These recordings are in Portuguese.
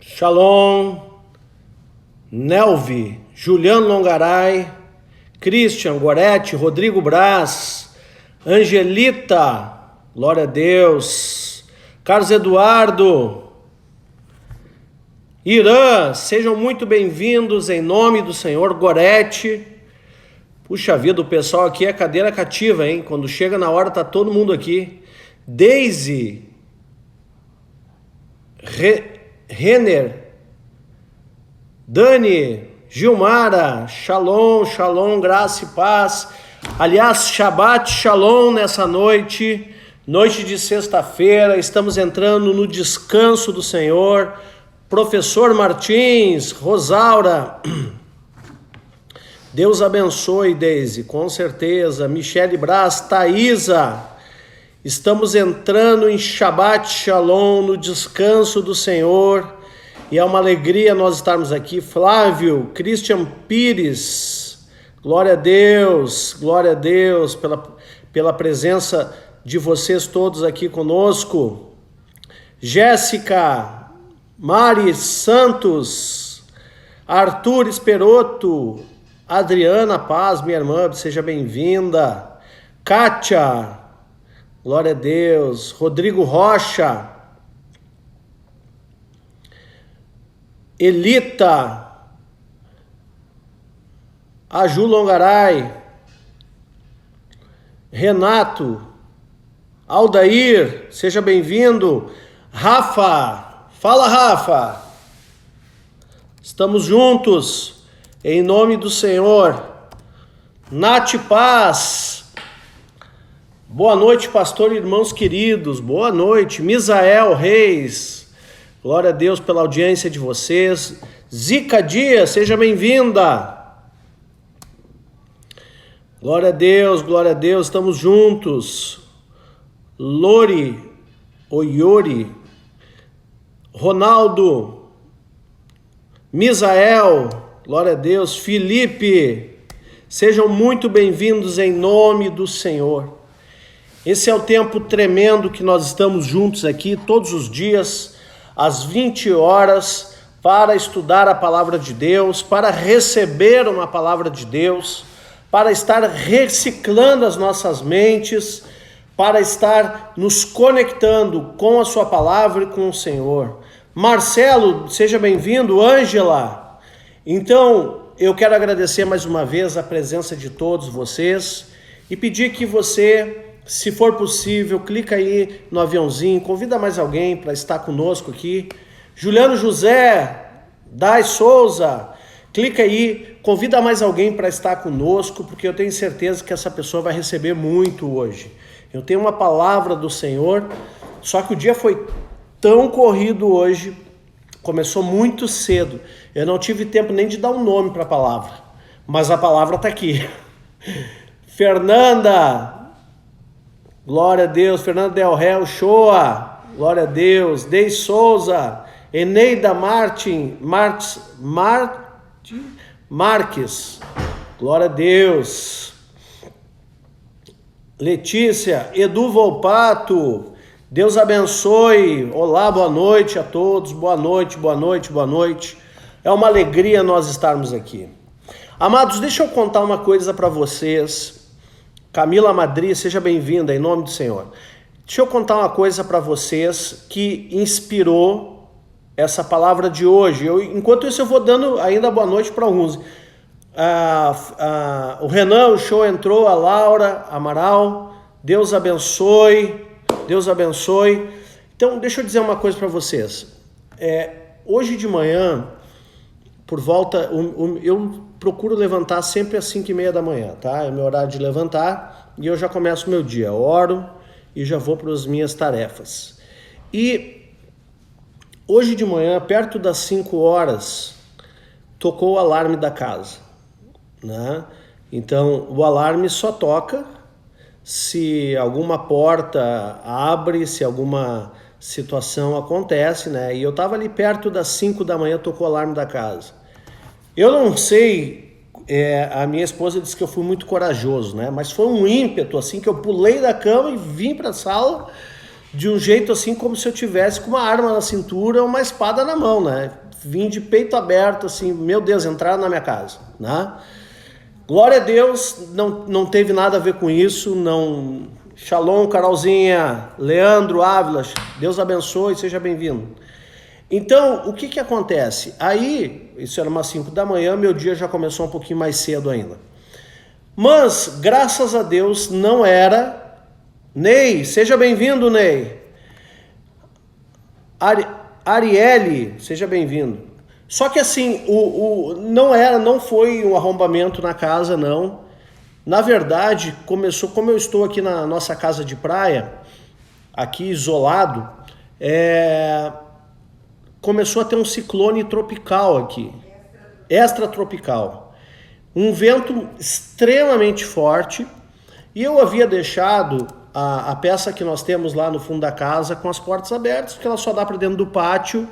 Shalom, Nelvi, Juliano Longaray, Christian, Gorete, Rodrigo Braz, Angelita, glória a Deus, Carlos Eduardo, Irã, sejam muito bem-vindos em nome do Senhor. Gorete, puxa vida, o pessoal aqui é cadeira cativa, hein? Quando chega na hora tá todo mundo aqui. Daisy, Renner, Dani, Gilmara, Shalom, Shalom, graça e paz. Aliás, Shabbat Shalom nessa noite de sexta-feira, estamos entrando no descanso do Senhor. Professor Martins, Rosaura, Deus abençoe, Deise, com certeza. Michele Braz, Thaisa, estamos entrando em Shabbat Shalom, no descanso do Senhor, e é uma alegria nós estarmos aqui. Flávio, Christian Pires, glória a Deus pela presença de vocês todos aqui conosco. Jéssica, Mari Santos, Arthur Esperoto, Adriana Paz, minha irmã, seja bem-vinda. Kátia, glória a Deus. Rodrigo Rocha, Elita, Aju Longaray, Renato, Aldair, seja bem-vindo. Rafa, fala Rafa, estamos juntos, em nome do Senhor. Nath Paz, boa noite, pastor e irmãos queridos, boa noite. Misael Reis, glória a Deus pela audiência de vocês. Zica Dias, seja bem-vinda. Glória a Deus, estamos juntos. Lori, Oyori, Ronaldo, Misael, glória a Deus. Felipe, sejam muito bem-vindos em nome do Senhor. Esse é o tempo tremendo que nós estamos juntos aqui todos os dias, às 20 horas, para estudar a palavra de Deus, para receber uma palavra de Deus, para estar reciclando as nossas mentes, para estar nos conectando com a sua palavra e com o Senhor. Marcelo, seja bem-vindo. Ângela, então eu quero agradecer mais uma vez a presença de todos vocês e pedir que você, se for possível, clica aí no aviãozinho, convida mais alguém para estar conosco aqui. Juliano José, Dai Souza, clica aí, convida mais alguém para estar conosco, porque eu tenho certeza que essa pessoa vai receber muito hoje. Eu tenho uma palavra do Senhor, só que o dia foi tão corrido hoje, começou muito cedo, eu não tive tempo nem de dar um nome para a palavra, mas a palavra está aqui. Fernanda, glória a Deus. Fernanda Del Réu, Shoa, glória a Deus. Dei Souza, Eneida Marques, glória a Deus. Letícia, Edu Volpato, Deus abençoe. Olá, boa noite a todos, boa noite. É uma alegria nós estarmos aqui. Amados, deixa eu contar uma coisa para vocês. Camila Madri, seja bem-vinda em nome do Senhor. Deixa eu contar uma coisa para vocês que inspirou essa palavra de hoje. Enquanto isso eu vou dando ainda boa noite para alguns. O Renan, o show entrou, a Laura Amaral, Deus abençoe. Então deixa eu dizer uma coisa para vocês. Hoje de manhã, por volta, eu procuro levantar sempre às 5:30 da manhã, tá? É meu horário de levantar e eu já começo o meu dia, oro e já vou para as minhas tarefas. E hoje de manhã, perto das 5 horas, tocou o alarme da casa, né? Então o alarme só toca se alguma porta abre, se alguma situação acontece, né? E eu tava ali perto das 5 da manhã, tocou o alarme da casa. Eu não sei, a minha esposa disse que eu fui muito corajoso, né? Mas foi um ímpeto, assim, que eu pulei da cama e vim para a sala, de um jeito assim como se eu tivesse com uma arma na cintura, uma espada na mão, né? Vim de peito aberto, assim, meu Deus, entraram na minha casa, né? Glória a Deus, não teve nada a ver com isso, não. Shalom, Carolzinha, Leandro, Ávila, Deus abençoe, seja bem-vindo. Então, o que acontece? Aí, isso era umas 5 da manhã, meu dia já começou um pouquinho mais cedo ainda. Mas, graças a Deus, não era. Ney, seja bem-vindo, Ney. Arielle, seja bem-vindo. Só que assim, não foi um arrombamento na casa, não. Na verdade, começou, como eu estou aqui na nossa casa de praia, aqui isolado, começou a ter um ciclone tropical aqui, extratropical. Um vento extremamente forte, e eu havia deixado a peça que nós temos lá no fundo da casa com as portas abertas, porque ela só dá para dentro do pátio,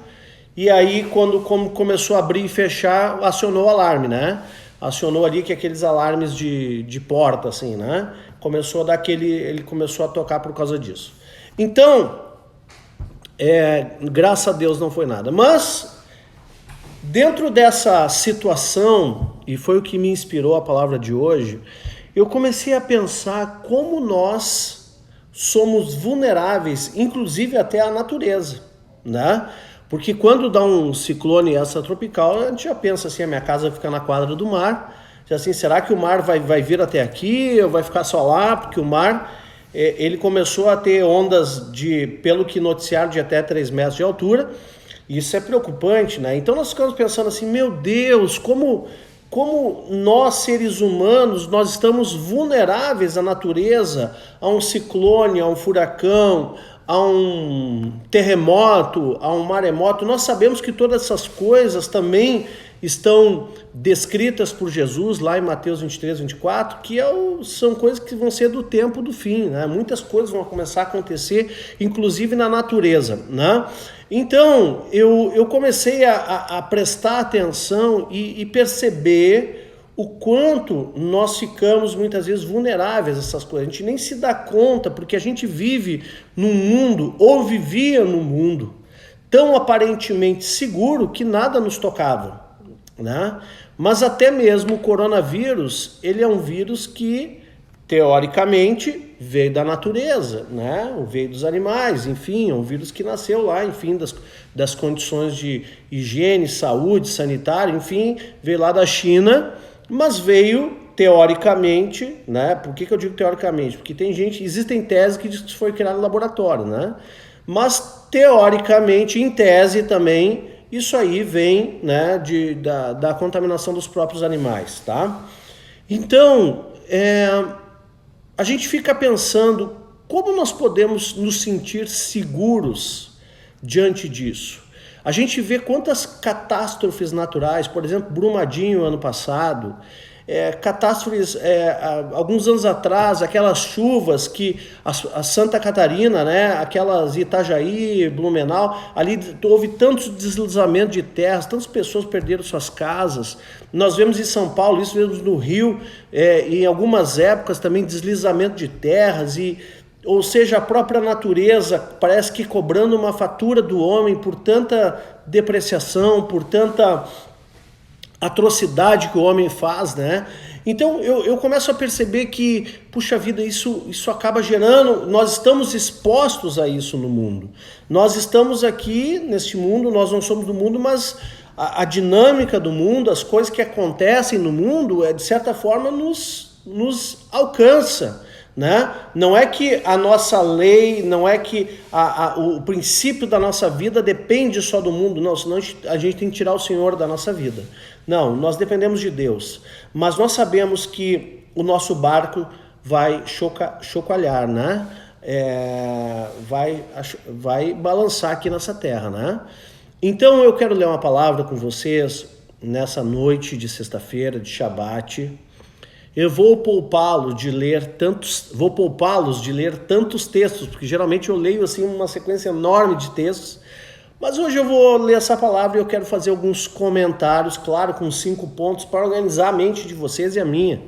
e aí quando começou a abrir e fechar, acionou o alarme, né? Acionou ali que aqueles alarmes de porta, assim, né? Começou a dar ele começou a tocar por causa disso. Então, graças a Deus não foi nada. Mas, dentro dessa situação, e foi o que me inspirou a palavra de hoje, eu comecei a pensar como nós somos vulneráveis, inclusive até à natureza, né? Porque quando dá um ciclone extratropical, a gente já pensa assim, a minha casa fica na quadra do mar, já assim, será que o mar vai vir até aqui ou vai ficar só lá? Porque o mar, ele começou a ter ondas pelo que noticiaram, de até 3 metros de altura. Isso é preocupante, né? Então nós ficamos pensando assim, meu Deus, como nós, seres humanos, nós estamos vulneráveis à natureza, a um ciclone, a um furacão, a um terremoto, a um maremoto. Nós sabemos que todas essas coisas também estão descritas por Jesus lá em Mateus 23, 24, que são coisas que vão ser do tempo do fim, né? Muitas coisas vão começar a acontecer, inclusive na natureza, né? Então, eu comecei a prestar atenção e perceber o quanto nós ficamos muitas vezes vulneráveis a essas coisas. A gente nem se dá conta, porque a gente vive num mundo, ou vivia num mundo, tão aparentemente seguro que nada nos tocava, né? Mas até mesmo o coronavírus, ele é um vírus que, teoricamente, veio da natureza, né? Veio dos animais, enfim, é um vírus que nasceu lá, enfim, das condições de higiene, saúde, sanitário, enfim, veio lá da China, mas veio teoricamente, né? Por que eu digo teoricamente? Porque existem teses que diz que foi criado no laboratório, né? Mas teoricamente, em tese também, isso aí vem, né, da contaminação dos próprios animais, tá? Então, a gente fica pensando como nós podemos nos sentir seguros diante disso. A gente vê quantas catástrofes naturais, por exemplo, Brumadinho ano passado, catástrofes, alguns anos atrás, aquelas chuvas que a Santa Catarina, né, aquelas Itajaí, Blumenau, ali houve tantos deslizamentos de terras, tantas pessoas perderam suas casas. Nós vemos em São Paulo, isso vemos no Rio, em algumas épocas também deslizamento de terras, ou seja, a própria natureza parece que cobrando uma fatura do homem por tanta depreciação, por tanta atrocidade que o homem faz, né? Então eu começo a perceber que, puxa vida, isso acaba gerando, nós estamos expostos a isso no mundo. Nós estamos aqui neste mundo, nós não somos do mundo, mas a dinâmica do mundo, as coisas que acontecem no mundo, de certa forma nos alcança, né? Não é que a nossa lei, não é que o princípio da nossa vida depende só do mundo, não, senão a gente tem que tirar o Senhor da nossa vida. Não, nós dependemos de Deus, mas nós sabemos que o nosso barco vai chocalhar, né? Vai balançar aqui nessa terra, né? Então eu quero ler uma palavra com vocês nessa noite de sexta-feira, de Shabat. Eu vou poupá-los de ler tantos textos, porque geralmente eu leio assim uma sequência enorme de textos, mas hoje eu vou ler essa palavra e eu quero fazer alguns comentários, claro, com 5 pontos para organizar a mente de vocês e a minha,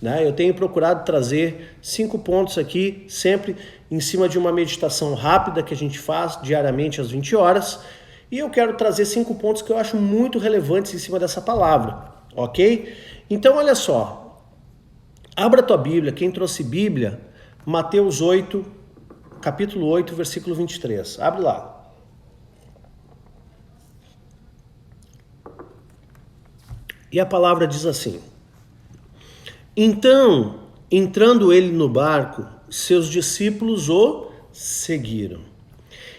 né? Eu tenho procurado trazer 5 pontos aqui sempre em cima de uma meditação rápida que a gente faz diariamente às 20 horas. E eu quero trazer 5 pontos que eu acho muito relevantes em cima dessa palavra, ok? Então, olha só. Abra a tua Bíblia, quem trouxe Bíblia, Mateus 8, capítulo 8, versículo 23. Abre lá. E a palavra diz assim: Então, entrando ele no barco, seus discípulos o seguiram.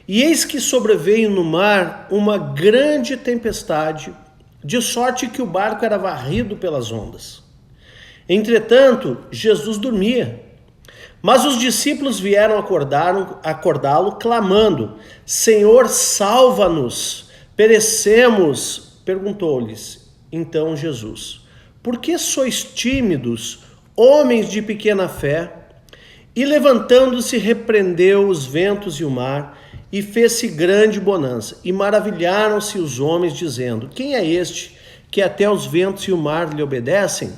E eis que sobreveio no mar uma grande tempestade, de sorte que o barco era varrido pelas ondas. Entretanto, Jesus dormia. Mas os discípulos vieram acordá-lo, clamando: Senhor, salva-nos, perecemos. Perguntou-lhes então Jesus: Por que sois tímidos, homens de pequena fé? E levantando-se, repreendeu os ventos e o mar, e fez-se grande bonança. E maravilharam-se os homens, dizendo: Quem é este, que até os ventos e o mar lhe obedecem?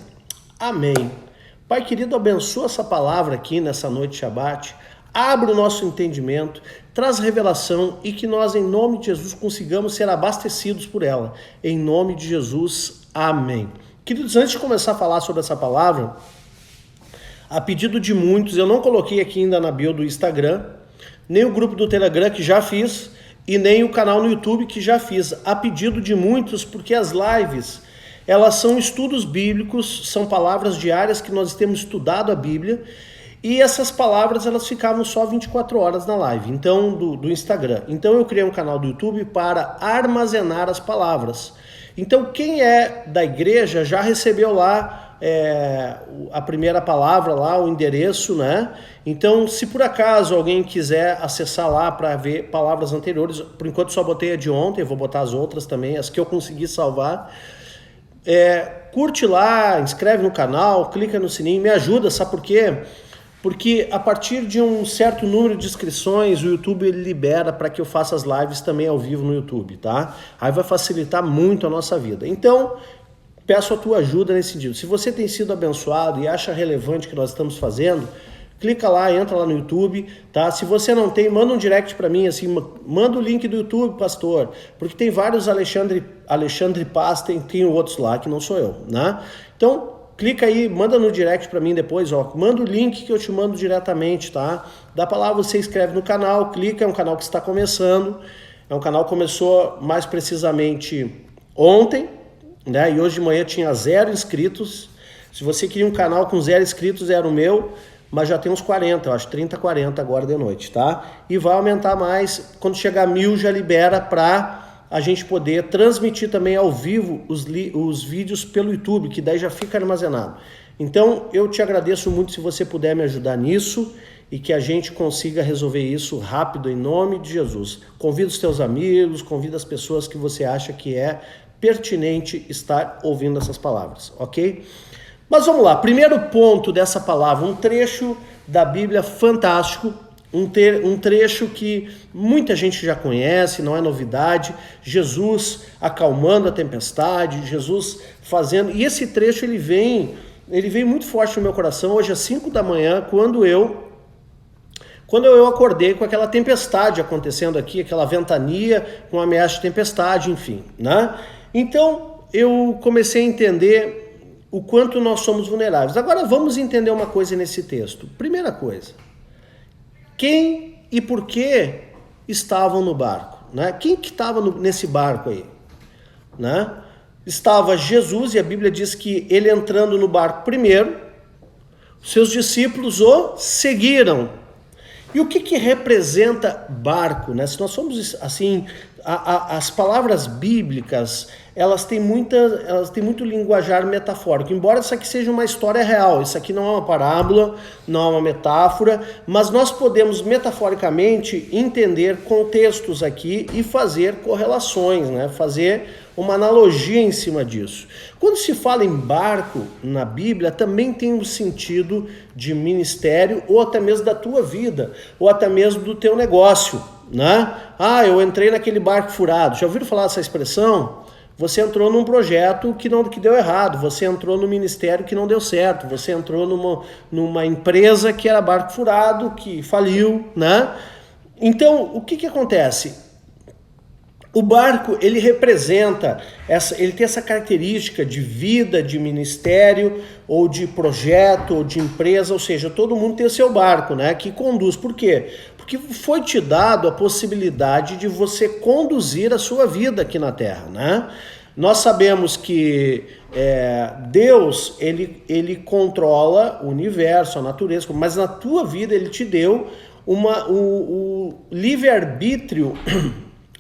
Amém. Pai querido, abençoa essa palavra aqui nessa noite de Shabat. Abre o nosso entendimento, traz revelação e que nós, em nome de Jesus, consigamos ser abastecidos por ela. Em nome de Jesus, amém. Queridos, antes de começar a falar sobre essa palavra, a pedido de muitos, eu não coloquei aqui ainda na bio do Instagram, nem o grupo do Telegram, que já fiz, e nem o canal no YouTube, que já fiz. A pedido de muitos, porque as lives, elas são estudos bíblicos, são palavras diárias que nós temos estudado a Bíblia, e essas palavras, elas ficavam só 24 horas na live, então, do Instagram. Então eu criei um canal do YouTube para armazenar as palavras. Então quem é da igreja já recebeu lá a primeira palavra, lá o endereço, né? Então se por acaso alguém quiser acessar lá para ver palavras anteriores, por enquanto só botei a de ontem, eu vou botar as outras também, as que eu consegui salvar. Curte lá, inscreve no canal, clica no sininho, me ajuda, sabe por quê? Porque a partir de um certo número de inscrições, o YouTube ele libera para que eu faça as lives também ao vivo no YouTube, tá? Aí vai facilitar muito a nossa vida. Então, peço a tua ajuda nesse sentido. Se você tem sido abençoado e acha relevante o que nós estamos fazendo, clica lá, entra lá no YouTube, tá? Se você não tem, manda um direct para mim, assim, manda o link do YouTube, pastor, porque tem vários Alexandre Paz, tem outros lá que não sou eu, né? Então, clica aí, manda no direct para mim depois, ó, manda o link que eu te mando diretamente, tá? Dá pra lá, você inscreve no canal, clica, é um canal que está começando, é um canal que começou mais precisamente ontem, né? E hoje de manhã tinha 0 inscritos. Se você queria um canal com 0 inscritos, era o meu, mas já tem uns 40, eu acho 30, 40 agora de noite, tá? E vai aumentar mais, quando chegar a 1000 já libera pra a gente poder transmitir também ao vivo os vídeos pelo YouTube, que daí já fica armazenado. Então, eu te agradeço muito se você puder me ajudar nisso e que a gente consiga resolver isso rápido em nome de Jesus. Convida os teus amigos, convida as pessoas que você acha que é pertinente estar ouvindo essas palavras, ok? Mas vamos lá, primeiro ponto dessa palavra, um trecho da Bíblia fantástico, um trecho que muita gente já conhece, não é novidade, Jesus acalmando a tempestade, Jesus fazendo, e esse trecho ele vem muito forte no meu coração, hoje às 5 da manhã, quando eu acordei com aquela tempestade acontecendo aqui, aquela ventania com ameaça de tempestade, enfim, né? Então eu comecei a entender o quanto nós somos vulneráveis. Agora vamos entender uma coisa nesse texto. Primeira coisa, quem e por que estavam no barco, né? Quem que estava nesse barco aí, né? Estava Jesus, e a Bíblia diz que ele entrando no barco primeiro, seus discípulos o seguiram. E o que representa barco, né? Se nós somos assim, as palavras bíblicas, elas têm muito linguajar metafórico, embora isso aqui seja uma história real, isso aqui não é uma parábola, não é uma metáfora, mas nós podemos metaforicamente entender contextos aqui e fazer correlações, né? Fazer uma analogia em cima disso. Quando se fala em barco na Bíblia, também tem um sentido de ministério, ou até mesmo da tua vida, ou até mesmo do teu negócio, né? Ah, eu entrei naquele barco furado. Já ouviram falar essa expressão? Você entrou num projeto que deu errado, você entrou no ministério que não deu certo, você entrou numa empresa que era barco furado, que faliu, né? Então, o que acontece? O barco, ele representa, ele tem essa característica de vida, de ministério, ou de projeto, ou de empresa, ou seja, todo mundo tem o seu barco, né, que conduz. Por quê? Porque foi te dado a possibilidade de você conduzir a sua vida aqui na Terra, né? Nós sabemos que Deus, ele controla o universo, a natureza, mas na tua vida ele te deu o livre-arbítrio,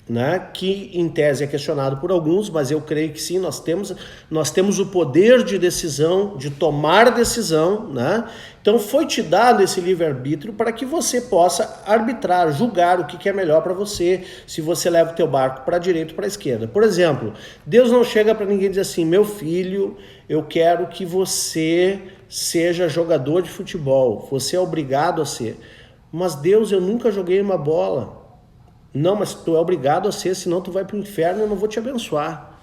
né, que em tese é questionado por alguns, mas eu creio que sim, nós temos o poder de decisão, de tomar decisão, né? Então foi te dado esse livre-arbítrio para que você possa arbitrar, julgar o que é melhor para você, se você leva o teu barco para a direita ou para a esquerda. Por exemplo, Deus não chega para ninguém e diz assim, meu filho, eu quero que você seja jogador de futebol, você é obrigado a ser. Mas Deus, eu nunca joguei uma bola. Não, mas tu é obrigado a ser, senão tu vai para o inferno e eu não vou te abençoar.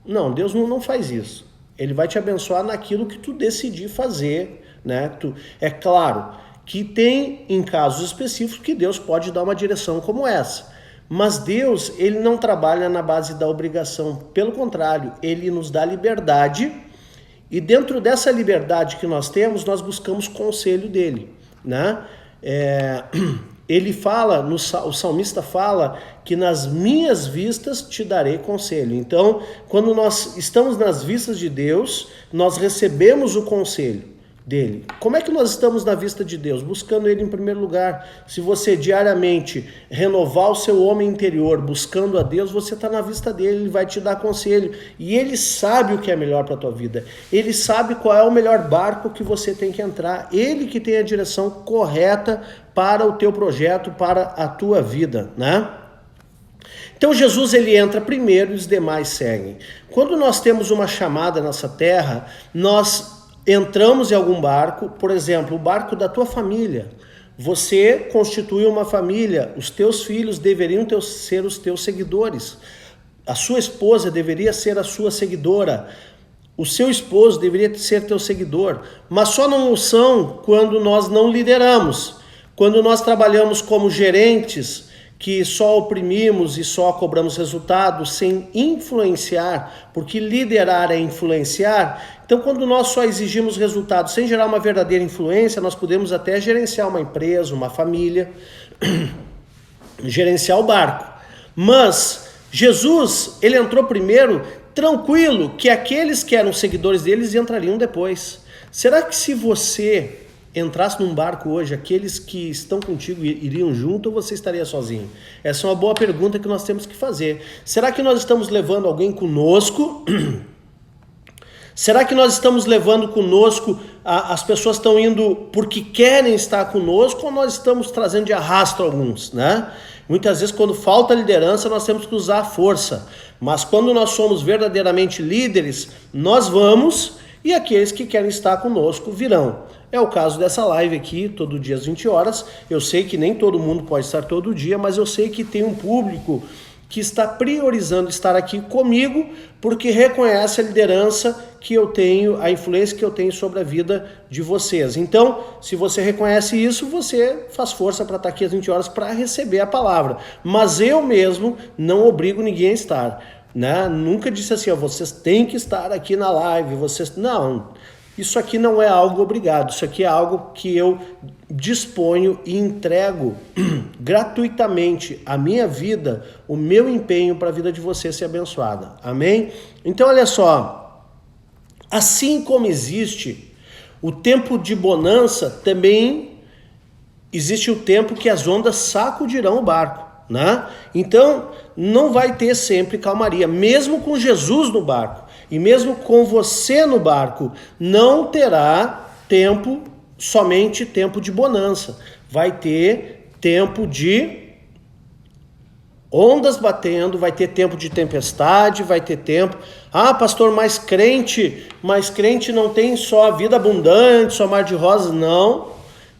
Não, Deus não faz isso. Ele vai te abençoar naquilo que tu decidir fazer, né? É claro que tem em casos específicos que Deus pode dar uma direção como essa. Mas Deus, ele não trabalha na base da obrigação. Pelo contrário, ele nos dá liberdade e dentro dessa liberdade que nós temos, nós buscamos conselho dele, né? Ele fala, o salmista fala que nas minhas vistas te darei conselho. Então, quando nós estamos nas vistas de Deus, nós recebemos o conselho dele. Como é que nós estamos na vista de Deus? Buscando ele em primeiro lugar. Se você diariamente renovar o seu homem interior, buscando a Deus, você está na vista dele, ele vai te dar conselho. E ele sabe o que é melhor para a tua vida. Ele sabe qual é o melhor barco que você tem que entrar. Ele que tem a direção correta para o teu projeto, para a tua vida, né? Então Jesus, ele entra primeiro e os demais seguem. Quando nós temos uma chamada nessa terra, nós entramos em algum barco, por exemplo, o barco da tua família. Você constituiu uma família, os teus filhos deveriam ser os teus seguidores. A sua esposa deveria ser a sua seguidora. O seu esposo deveria ser teu seguidor. Mas só não o são quando nós não lideramos. Quando nós trabalhamos como gerentes, que só oprimimos e só cobramos resultados sem influenciar, porque liderar é influenciar. Então, quando nós só exigimos resultados sem gerar uma verdadeira influência, nós podemos até gerenciar uma empresa, uma família, gerenciar o barco. Mas Jesus, ele entrou primeiro, tranquilo, que aqueles que eram seguidores deles entrariam depois. Será que se você entrasse num barco hoje, aqueles que estão contigo iriam junto ou você estaria sozinho? Essa é uma boa pergunta que nós temos que fazer. Será que nós estamos levando alguém conosco? Será que nós estamos levando conosco, as pessoas estão indo porque querem estar conosco ou nós estamos trazendo de arrasto alguns, né? Muitas vezes quando falta liderança nós temos que usar a força, mas quando nós somos verdadeiramente líderes, nós vamos e aqueles que querem estar conosco virão. É o caso dessa live aqui, todo dia às 20 horas. Eu sei que nem todo mundo pode estar todo dia, mas eu sei que tem um público que está priorizando estar aqui comigo porque reconhece a liderança que eu tenho, a influência que eu tenho sobre a vida de vocês. Então, se você reconhece isso, você faz força para estar aqui às 20 horas para receber a palavra. Mas eu mesmo não obrigo ninguém a estar, né? Nunca disse assim, ó, vocês têm que estar aqui na live, vocês... Não, isso aqui não é algo obrigado, isso aqui é algo que eu disponho e entrego gratuitamente a minha vida, o meu empenho para a vida de você ser abençoada. Amém? Então, olha só, assim como existe o tempo de bonança, também existe o tempo que as ondas sacudirão o barco, né? Então, não vai ter sempre calmaria, mesmo com Jesus no barco. E mesmo com você no barco, não terá tempo, somente tempo de bonança. Vai ter tempo de ondas batendo, vai ter tempo de tempestade, vai ter tempo... Ah, pastor, mas crente não tem só vida abundante, só mar de rosas. Não.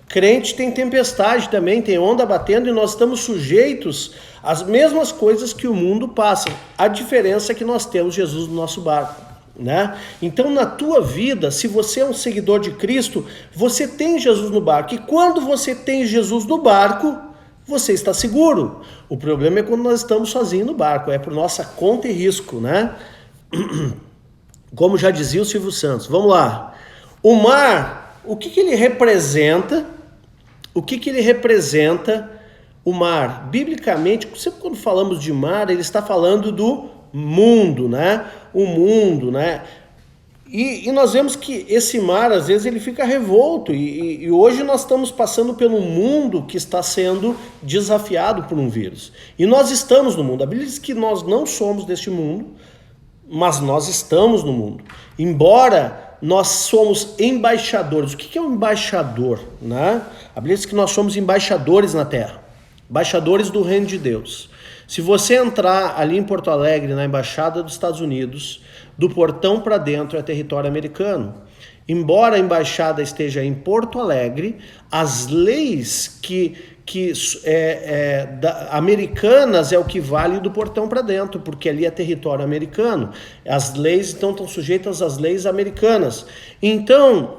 Crente tem tempestade também, tem onda batendo e nós estamos sujeitos às mesmas coisas que o mundo passa. A diferença é que nós temos Jesus no nosso barco, né? Então, na tua vida, se você é um seguidor de Cristo, você tem Jesus no barco. E quando você tem Jesus no barco, você está seguro. O problema é quando nós estamos sozinhos no barco, é por nossa conta e risco, né? Como já dizia o Silvio Santos. Vamos lá. O mar, o que ele representa? O que ele representa, o mar? Biblicamente, sempre quando falamos de mar, ele está falando do mundo, né? O mundo, né? E nós vemos que esse mar, às vezes, ele fica revolto. E hoje nós estamos passando pelo mundo que está sendo desafiado por um vírus. E nós estamos no mundo. A Bíblia diz que nós não somos deste mundo, mas nós estamos no mundo. Embora nós somos embaixadores. O que é um embaixador, né? A Bíblia diz que nós somos embaixadores na terra, embaixadores do reino de Deus. Se você entrar ali em Porto Alegre, na embaixada dos Estados Unidos, do portão para dentro é território americano. Embora a embaixada esteja em Porto Alegre, as leis americanas é o que vale do portão para dentro, porque ali é território americano. As leis então estão sujeitas às leis americanas. Então,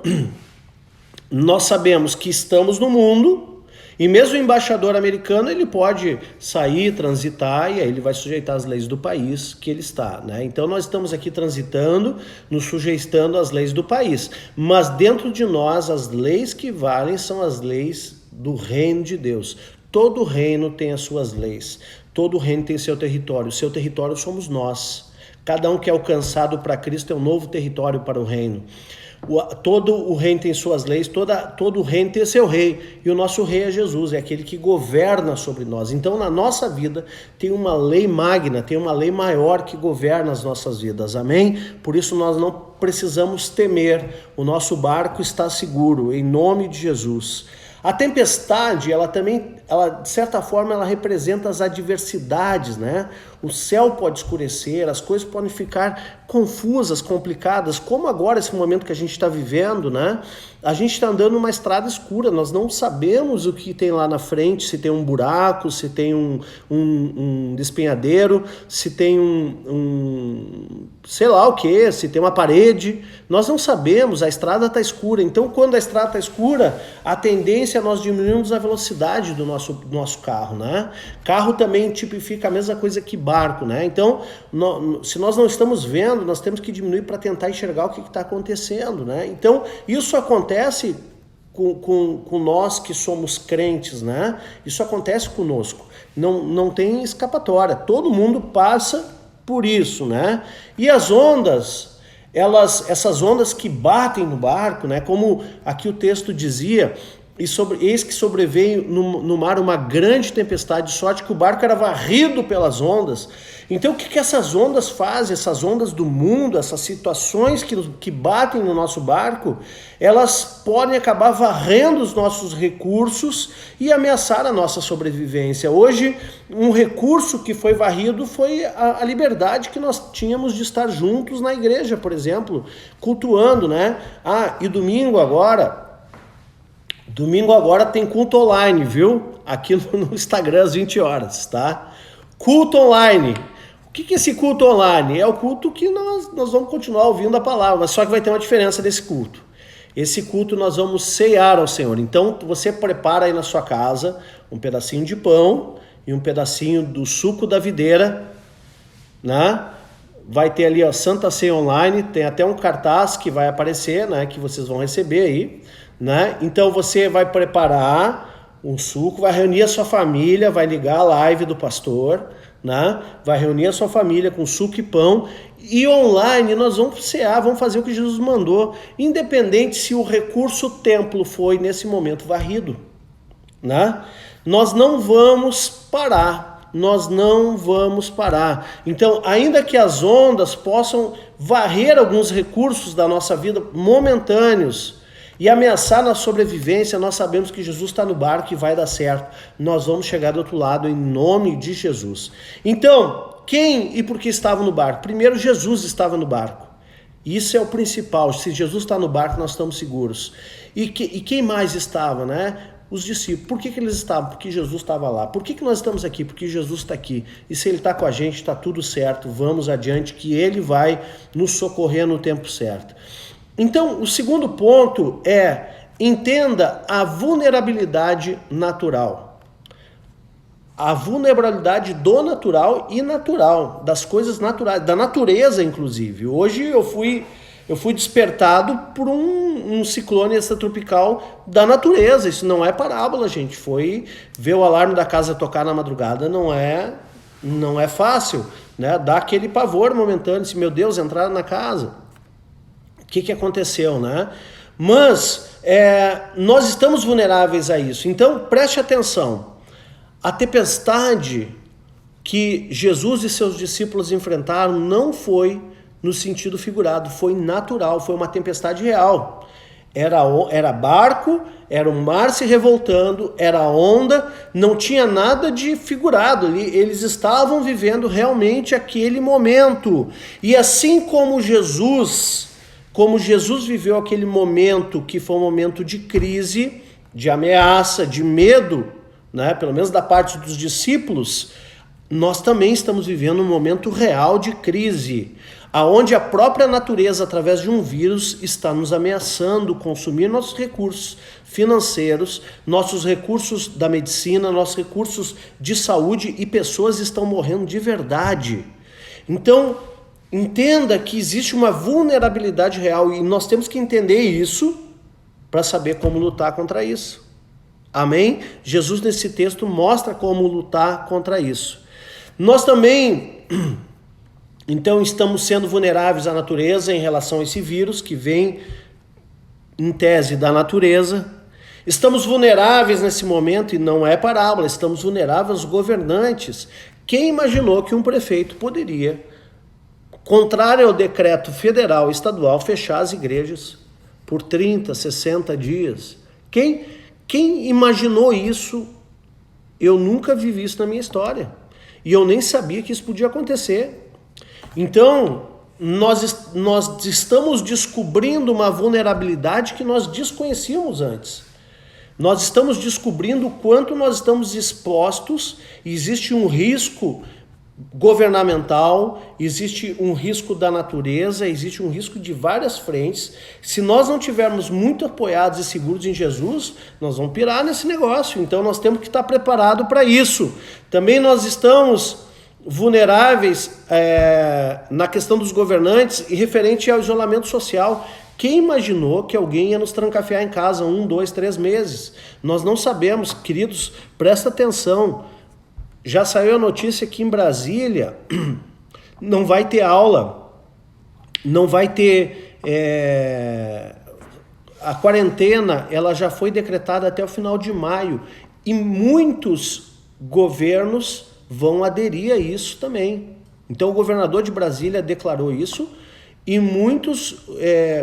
nós sabemos que estamos no mundo, e mesmo o embaixador americano, ele pode sair, transitar, e aí ele vai sujeitar as leis do país que ele está, né? Então nós estamos aqui transitando, nos sujeitando às leis do país. Mas dentro de nós, as leis que valem são as leis do reino de Deus. Todo reino tem as suas leis. Todo reino tem seu território. O seu território somos nós. Cada um que é alcançado para Cristo é um novo território para o reino. Todo o reino tem suas leis, todo o reino tem seu rei, e o nosso rei é Jesus, é aquele que governa sobre nós. Então na nossa vida tem uma lei magna, tem uma lei maior que governa as nossas vidas, amém? Por isso nós não precisamos temer, o nosso barco está seguro, em nome de Jesus. A tempestade, ela de certa forma, ela representa as adversidades, né? O céu pode escurecer, as coisas podem ficar confusas, complicadas, como agora, esse momento que a gente está vivendo, né? A gente está andando numa estrada escura, nós não sabemos o que tem lá na frente, se tem um buraco, se tem um despenhadeiro, se tem sei lá o que, se tem uma parede, nós não sabemos, a estrada está escura. Então, quando a estrada está escura, a tendência é nós diminuirmos a velocidade do nosso carro, né? Carro também tipifica a mesma coisa que barco, né? Então, se nós não estamos vendo, nós temos que diminuir para tentar enxergar o que está acontecendo, né? Então, isso acontece com nós que somos crentes, né? Isso acontece conosco. Não tem escapatória. Todo mundo passa por isso, né? E as ondas, essas ondas que batem no barco, né? Como aqui o texto dizia, eis que sobreveio no mar uma grande tempestade, de sorte que o barco era varrido pelas ondas. Então o que essas ondas fazem? Essas ondas do mundo, essas situações que batem no nosso barco, elas podem acabar varrendo os nossos recursos e ameaçar a nossa sobrevivência. Hoje, um recurso que foi varrido foi a liberdade que nós tínhamos de estar juntos na igreja, por exemplo, cultuando, né? E domingo agora tem culto online, viu? Aqui no Instagram às 20 horas, tá? Culto online. O que é esse culto online? É o culto que nós vamos continuar ouvindo a palavra, mas só que vai ter uma diferença desse culto. Esse culto nós vamos cear ao Senhor. Então você prepara aí na sua casa um pedacinho de pão e um pedacinho do suco da videira, né? Vai ter ali a Santa Ceia Online, tem até um cartaz que vai aparecer, né? Que vocês vão receber aí, né? Então você vai preparar um suco, vai reunir a sua família, vai ligar a live do pastor, né? Vai reunir a sua família com suco e pão, e online nós vamos cear, vamos fazer o que Jesus mandou, independente se o recurso templo foi nesse momento varrido, né? Nós não vamos parar. Então, ainda que as ondas possam varrer alguns recursos da nossa vida momentâneos e ameaçar na sobrevivência, nós sabemos que Jesus está no barco e vai dar certo. Nós vamos chegar do outro lado em nome de Jesus. Então, quem e por que estavam no barco? Primeiro, Jesus estava no barco. Isso é o principal. Se Jesus está no barco, nós estamos seguros. E quem mais estava, né? Os discípulos. Por que eles estavam? Porque Jesus estava lá. Por que nós estamos aqui? Porque Jesus está aqui. E se ele está com a gente, está tudo certo. Vamos adiante, que ele vai nos socorrer no tempo certo. Então, o segundo ponto é: entenda a vulnerabilidade natural. A vulnerabilidade do natural e natural, das coisas naturais, da natureza, inclusive. Hoje eu fui despertado por um ciclone extratropical da natureza. Isso não é parábola, gente. Foi ver o alarme da casa tocar na madrugada, não é fácil, né? Dá aquele pavor momentâneo, assim, meu Deus, entraram na casa. O que aconteceu, né? Mas nós estamos vulneráveis a isso. Então, preste atenção. A tempestade que Jesus e seus discípulos enfrentaram não foi no sentido figurado, foi natural, foi uma tempestade real. Era barco, era o mar se revoltando, era onda, não tinha nada de figurado ali. Eles estavam vivendo realmente aquele momento. E assim como Jesus viveu aquele momento que foi um momento de crise, de ameaça, de medo, né? Pelo menos da parte dos discípulos, nós também estamos vivendo um momento real de crise, aonde a própria natureza, através de um vírus, está nos ameaçando consumir nossos recursos financeiros, nossos recursos da medicina, nossos recursos de saúde, e pessoas estão morrendo de verdade. Então, entenda que existe uma vulnerabilidade real e nós temos que entender isso para saber como lutar contra isso. Amém? Jesus, nesse texto, mostra como lutar contra isso. Nós também, então, estamos sendo vulneráveis à natureza em relação a esse vírus que vem, em tese, da natureza. Estamos vulneráveis nesse momento, e não é parábola, estamos vulneráveis aos governantes. Quem imaginou que um prefeito poderia, contrário ao decreto federal e estadual, fechar as igrejas por 30, 60 dias? Quem imaginou isso? Eu nunca vivi isso na minha história. E eu nem sabia que isso podia acontecer. Então, nós estamos descobrindo uma vulnerabilidade que nós desconhecíamos antes. Nós estamos descobrindo o quanto nós estamos expostos. Existe um risco governamental, existe um risco da natureza, existe um risco de várias frentes. Se nós não tivermos muito apoiados e seguros em Jesus, nós vamos pirar nesse negócio. Então nós temos que estar preparados para isso. Também nós estamos vulneráveis na questão dos governantes e referente ao isolamento social. Quem imaginou que alguém ia nos trancafiar em casa 1, 2, 3 meses? Nós não sabemos, queridos, presta atenção. Já saiu a notícia que em Brasília não vai ter aula, não vai ter... a quarentena ela já foi decretada até o final de maio e muitos governos vão aderir a isso também. Então o governador de Brasília declarou isso e muitos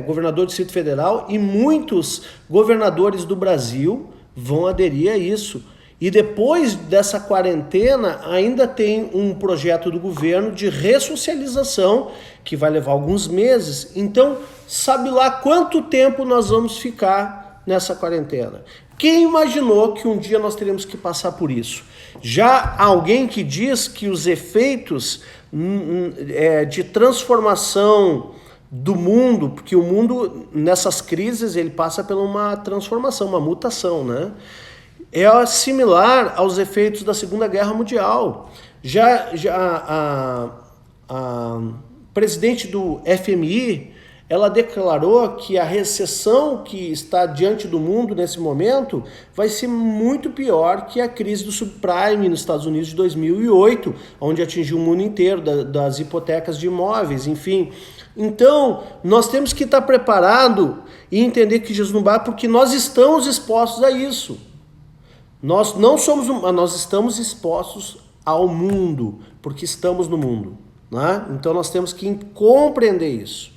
governadores do Distrito Federal e muitos governadores do Brasil vão aderir a isso. E depois dessa quarentena, ainda tem um projeto do governo de ressocialização, que vai levar alguns meses. Então, sabe lá quanto tempo nós vamos ficar nessa quarentena? Quem imaginou que um dia nós teríamos que passar por isso? Já há alguém que diz que os efeitos de transformação do mundo, porque o mundo, nessas crises, ele passa por uma transformação, uma mutação, né? É similar aos efeitos da Segunda Guerra Mundial. Já a presidente do FMI, ela declarou que a recessão que está diante do mundo nesse momento vai ser muito pior que a crise do subprime nos Estados Unidos de 2008, onde atingiu o mundo inteiro, das hipotecas de imóveis, enfim. Então, nós temos que estar preparados e entender que Jesus não vai, porque nós estamos expostos a isso. Nós estamos expostos ao mundo, porque estamos no mundo, né? Então nós temos que compreender isso.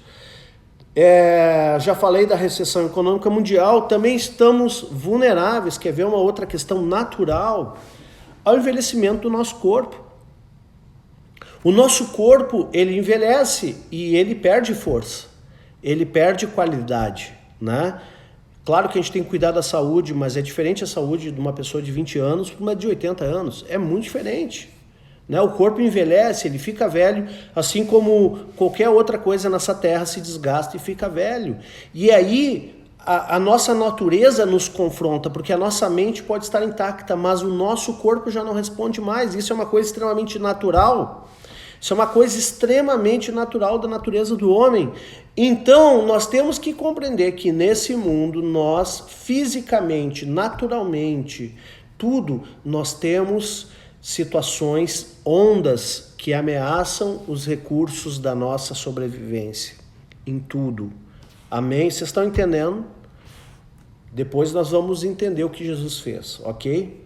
Já falei da recessão econômica mundial, também estamos vulneráveis, quer ver uma outra questão natural, ao envelhecimento do nosso corpo. O nosso corpo, ele envelhece e ele perde força. ele perde qualidade, né? Claro que a gente tem que cuidar da saúde, mas é diferente a saúde de uma pessoa de 20 anos para uma de 80 anos. É muito diferente, né? O corpo envelhece, ele fica velho, assim como qualquer outra coisa nessa terra se desgasta e fica velho. E aí a nossa natureza nos confronta, porque a nossa mente pode estar intacta, mas o nosso corpo já não responde mais. Isso é uma coisa extremamente natural. Isso é uma coisa extremamente natural da natureza do homem. Então, nós temos que compreender que nesse mundo, nós fisicamente, naturalmente, tudo, nós temos situações, ondas que ameaçam os recursos da nossa sobrevivência. Em tudo. Amém? Vocês estão entendendo? Depois nós vamos entender o que Jesus fez, ok?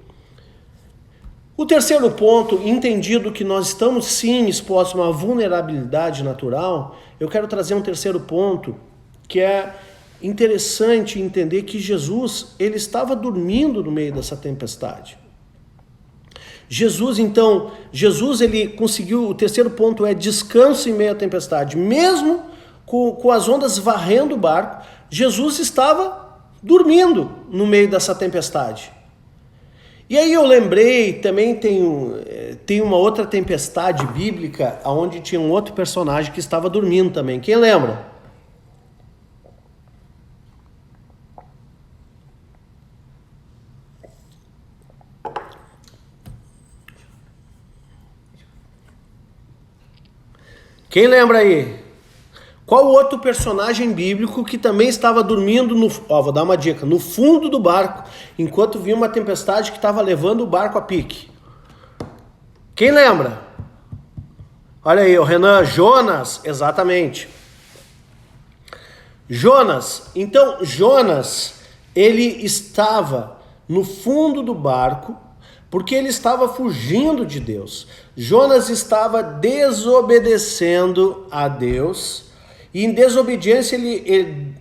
O terceiro ponto, entendido que nós estamos sim expostos a uma vulnerabilidade natural, eu quero trazer um terceiro ponto, que é interessante entender que Jesus, ele estava dormindo no meio dessa tempestade. Jesus ele conseguiu, o terceiro ponto é descanso em meio à tempestade. Mesmo com as ondas varrendo o barco, Jesus estava dormindo no meio dessa tempestade. E aí eu lembrei, também tem uma outra tempestade bíblica, onde tinha um outro personagem que estava dormindo também. Quem lembra? Quem lembra aí? Qual outro personagem bíblico que também estava dormindo vou dar uma dica, no fundo do barco, enquanto vinha uma tempestade que estava levando o barco a pique? Quem lembra? Olha aí, o Renan, Jonas, exatamente. Jonas, então Jonas, ele estava no fundo do barco, porque ele estava fugindo de Deus. Jonas estava desobedecendo a Deus. E em desobediência,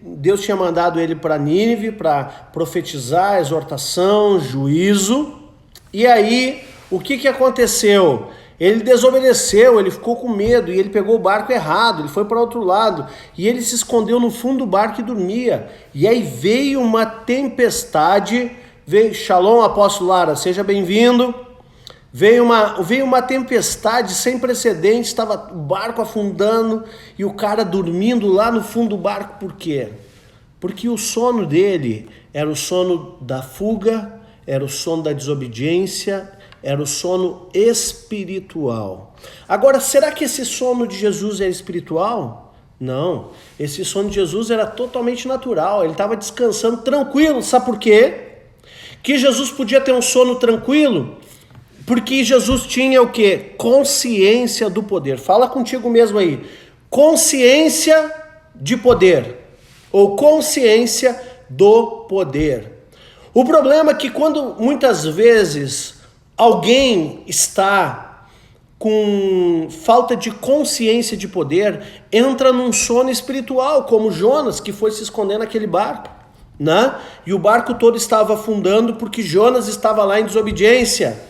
Deus tinha mandado ele para Nínive para profetizar, exortação, juízo. E aí, o que aconteceu? Ele desobedeceu, ele ficou com medo e ele pegou o barco errado, ele foi para outro lado. E ele se escondeu no fundo do barco e dormia. E aí veio uma tempestade, Shalom, apóstolo Lara, seja bem-vindo. Veio uma tempestade sem precedentes, estava o barco afundando e o cara dormindo lá no fundo do barco. Por quê? Porque o sono dele era o sono da fuga, era o sono da desobediência, era o sono espiritual. Agora, será que esse sono de Jesus era espiritual? Não, esse sono de Jesus era totalmente natural, ele estava descansando tranquilo. Sabe por quê? Que Jesus podia ter um sono tranquilo? Porque Jesus tinha o quê? Consciência do poder. Fala contigo mesmo aí. Consciência de poder. Ou consciência do poder. O problema é que quando muitas vezes alguém está com falta de consciência de poder, entra num sono espiritual, como Jonas, que foi se esconder naquele barco, né? E o barco todo estava afundando porque Jonas estava lá em desobediência.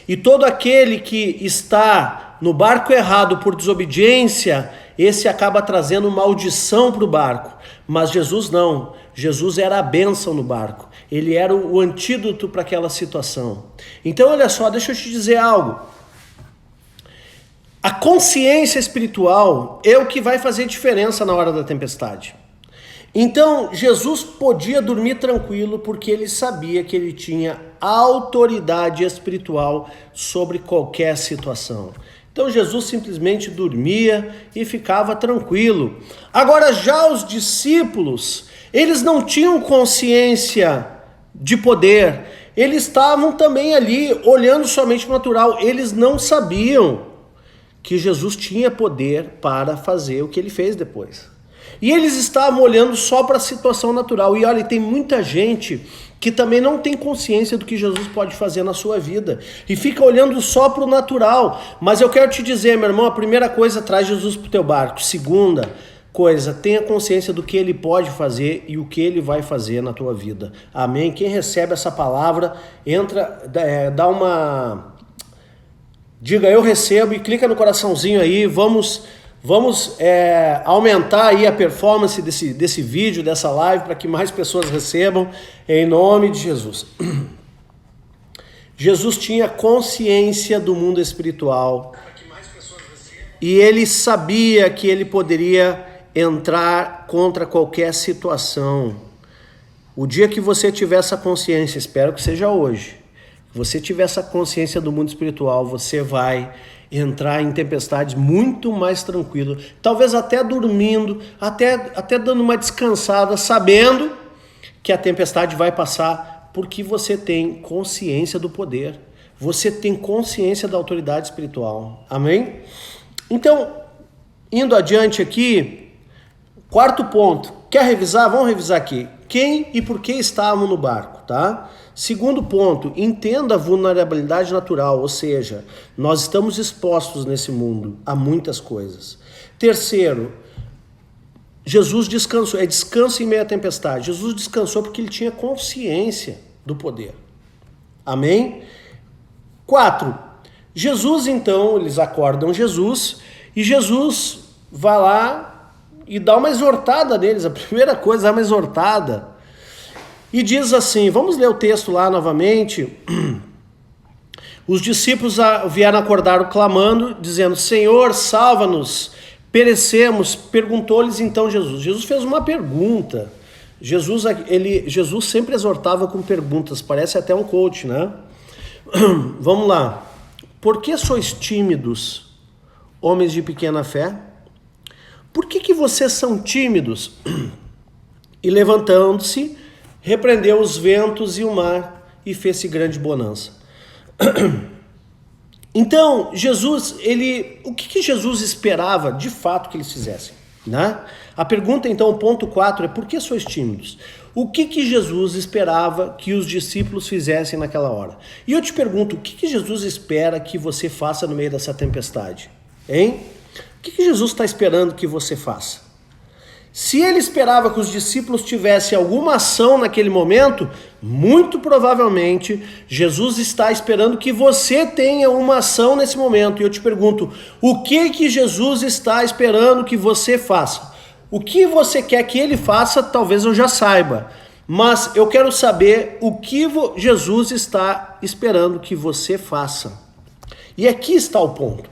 E todo aquele que está no barco errado por desobediência, esse acaba trazendo maldição para o barco. Mas Jesus não. Jesus era a bênção no barco. Ele era o antídoto para aquela situação. Então, olha só, deixa eu te dizer algo. A consciência espiritual é o que vai fazer diferença na hora da tempestade. Então, Jesus podia dormir tranquilo porque ele sabia que ele tinha autoridade espiritual sobre qualquer situação. Então, Jesus simplesmente dormia e ficava tranquilo. Agora, já os discípulos, eles não tinham consciência de poder. Eles estavam também ali, olhando somente para o natural. Eles não sabiam que Jesus tinha poder para fazer o que ele fez depois. E eles estavam olhando só para a situação natural. E olha, tem muita gente que também não tem consciência do que Jesus pode fazer na sua vida. E fica olhando só para o natural. Mas eu quero te dizer, meu irmão, a primeira coisa, traz Jesus para o teu barco. Segunda coisa, tenha consciência do que ele pode fazer e o que ele vai fazer na tua vida. Amém? Quem recebe essa palavra, dá uma... Diga, eu recebo, e clica no coraçãozinho aí, vamos Vamos aumentar aí a performance desse vídeo, dessa live, para que mais pessoas recebam, em nome de Jesus. Jesus tinha consciência do mundo espiritual e ele sabia que ele poderia entrar contra qualquer situação. O dia que você tiver essa consciência, espero que seja hoje, você tiver essa consciência do mundo espiritual, você vai entrar em tempestades muito mais tranquilo, talvez até dormindo, até dando uma descansada, sabendo que a tempestade vai passar, porque você tem consciência do poder, você tem consciência da autoridade espiritual, amém? Então, indo adiante aqui, quarto ponto, quer revisar? Vamos revisar aqui, quem e por que estavam no barco, tá? Segundo ponto, entenda a vulnerabilidade natural, ou seja, nós estamos expostos nesse mundo a muitas coisas. Terceiro, Jesus descansou, descanso em meio à tempestade. Jesus descansou porque ele tinha consciência do poder. Amém? 4, Jesus então, eles acordam Jesus e Jesus vai lá e dá uma exortada neles, a primeira coisa é uma exortada. E diz assim, vamos ler o texto lá novamente. Os discípulos vieram acordar clamando, dizendo, Senhor, salva-nos, perecemos. Perguntou-lhes então Jesus. Jesus fez uma pergunta. Jesus sempre exortava com perguntas, parece até um coach, né? Vamos lá. Por que sois tímidos, homens de pequena fé? Por que vocês são tímidos? E levantando-se, repreendeu os ventos e o mar e fez-se grande bonança. Então, Jesus, o que Jesus esperava de fato que eles fizessem? Né? A pergunta então, o ponto 4 é por que sois tímidos? O que Jesus esperava que os discípulos fizessem naquela hora? E eu te pergunto, o que Jesus espera que você faça no meio dessa tempestade? Hein? O que Jesus está esperando que você faça? Se ele esperava que os discípulos tivessem alguma ação naquele momento, muito provavelmente Jesus está esperando que você tenha uma ação nesse momento. E eu te pergunto, o que Jesus está esperando que você faça? O que você quer que ele faça, talvez eu já saiba. Mas eu quero saber o que Jesus está esperando que você faça. E aqui está o ponto.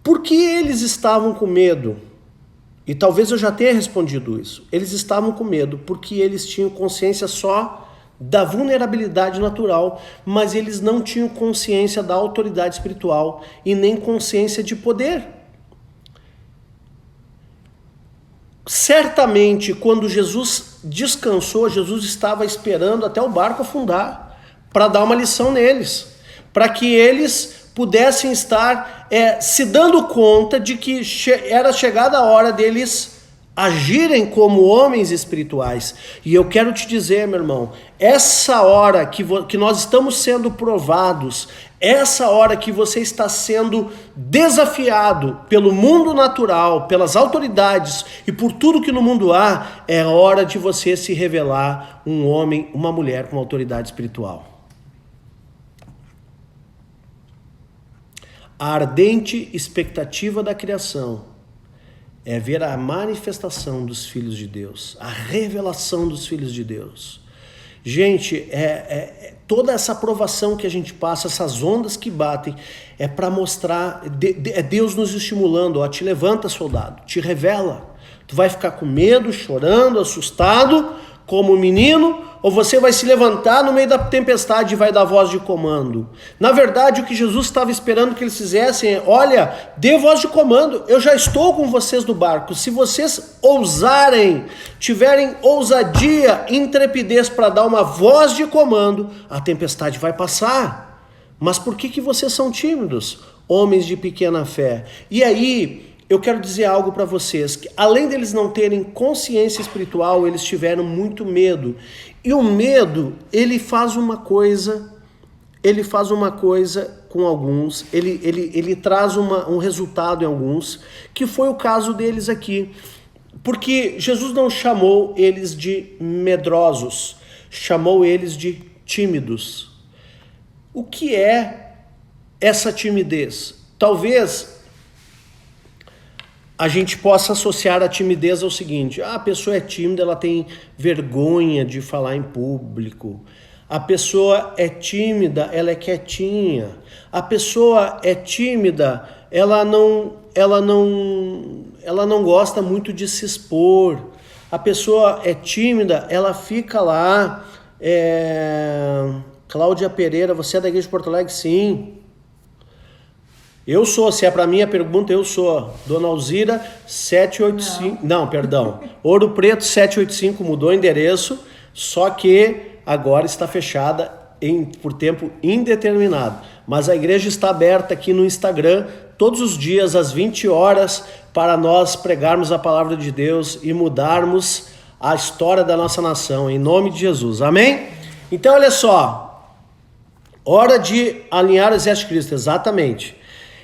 Por que eles estavam com medo? E talvez eu já tenha respondido isso. Eles estavam com medo porque eles tinham consciência só da vulnerabilidade natural, mas eles não tinham consciência da autoridade espiritual e nem consciência de poder. Certamente, quando Jesus descansou, Jesus estava esperando até o barco afundar para dar uma lição neles, para que eles pudessem estar se dando conta de que era chegada a hora deles agirem como homens espirituais. E eu quero te dizer, meu irmão, essa hora que nós estamos sendo provados, essa hora que você está sendo desafiado pelo mundo natural, pelas autoridades e por tudo que no mundo há, é hora de você se revelar um homem, uma mulher com autoridade espiritual. A ardente expectativa da criação é ver a manifestação dos filhos de Deus, a revelação dos filhos de Deus. Gente, toda essa provação que a gente passa, essas ondas que batem, é para mostrar, é Deus nos estimulando, ó, te levanta, soldado, te revela. Tu vai ficar com medo, chorando, assustado, como menino, ou você vai se levantar no meio da tempestade e vai dar voz de comando? Na verdade, o que Jesus estava esperando que eles fizessem é, olha, dê voz de comando, eu já estou com vocês no barco. Se vocês ousarem, tiverem ousadia, intrepidez para dar uma voz de comando, a tempestade vai passar. Mas por que vocês são tímidos, homens de pequena fé? E aí, eu quero dizer algo para vocês, que além deles não terem consciência espiritual, eles tiveram muito medo. E o medo, ele faz uma coisa com alguns, ele traz um resultado em alguns, que foi o caso deles aqui. Porque Jesus não chamou eles de medrosos, chamou eles de tímidos. O que é essa timidez? Talvez a gente possa associar a timidez ao seguinte: a pessoa é tímida, ela tem vergonha de falar em público. A pessoa é tímida, ela é quietinha. A pessoa é tímida, ela não gosta muito de se expor. A pessoa é tímida, ela fica lá. Cláudia Pereira, você é da Igreja de Porto Alegre? Sim. Eu sou, se é para mim a pergunta, eu sou. Dona Alzira, 785... Não, perdão. Ouro Preto, 785, mudou o endereço, só que agora está fechada por tempo indeterminado. Mas a igreja está aberta aqui no Instagram, todos os dias, às 20 horas, para nós pregarmos a palavra de Deus e mudarmos a história da nossa nação, em nome de Jesus. Amém? Então, olha só. Hora de alinhar o exército de Cristo, exatamente.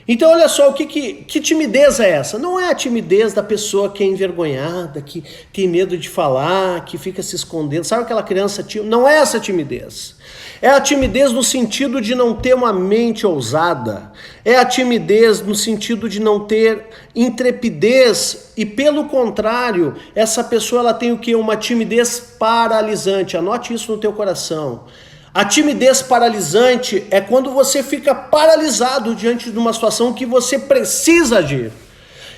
Então, olha só, que timidez é essa? Não é a timidez da pessoa que é envergonhada, que tem medo de falar, que fica se escondendo. Sabe aquela criança tímida? Não é essa timidez. É a timidez no sentido de não ter uma mente ousada. É a timidez no sentido de não ter intrepidez. E, pelo contrário, essa pessoa ela tem o quê? Uma timidez paralisante. Anote isso no teu coração. A timidez paralisante é quando você fica paralisado diante de uma situação que você precisa agir.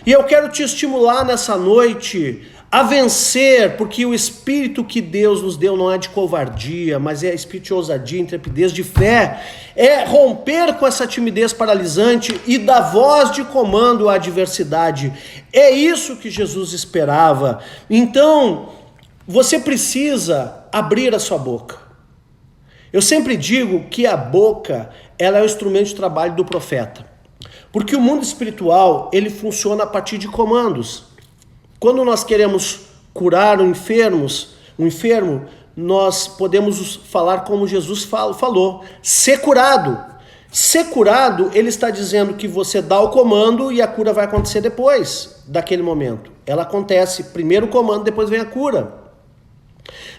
E eu quero te estimular nessa noite a vencer, porque o espírito que Deus nos deu não é de covardia, mas é espírito de ousadia, intrepidez, de fé. É romper com essa timidez paralisante e dar voz de comando à adversidade. É isso que Jesus esperava. Então, você precisa abrir a sua boca. Eu sempre digo que a boca, ela é o instrumento de trabalho do profeta. Porque o mundo espiritual, ele funciona a partir de comandos. Quando nós queremos curar um enfermo, nós podemos falar como Jesus falou, ser curado. Ser curado, ele está dizendo que você dá o comando e a cura vai acontecer depois daquele momento. Ela acontece, primeiro o comando, depois vem a cura.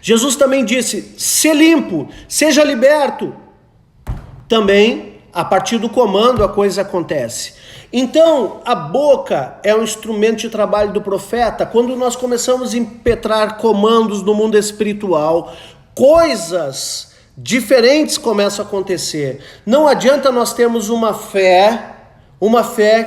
Jesus também disse, ser limpo, seja liberto. Também, a partir do comando, a coisa acontece. Então, a boca é um instrumento de trabalho do profeta. Quando nós começamos a impetrar comandos no mundo espiritual, coisas diferentes começam a acontecer. Não adianta nós termos uma fé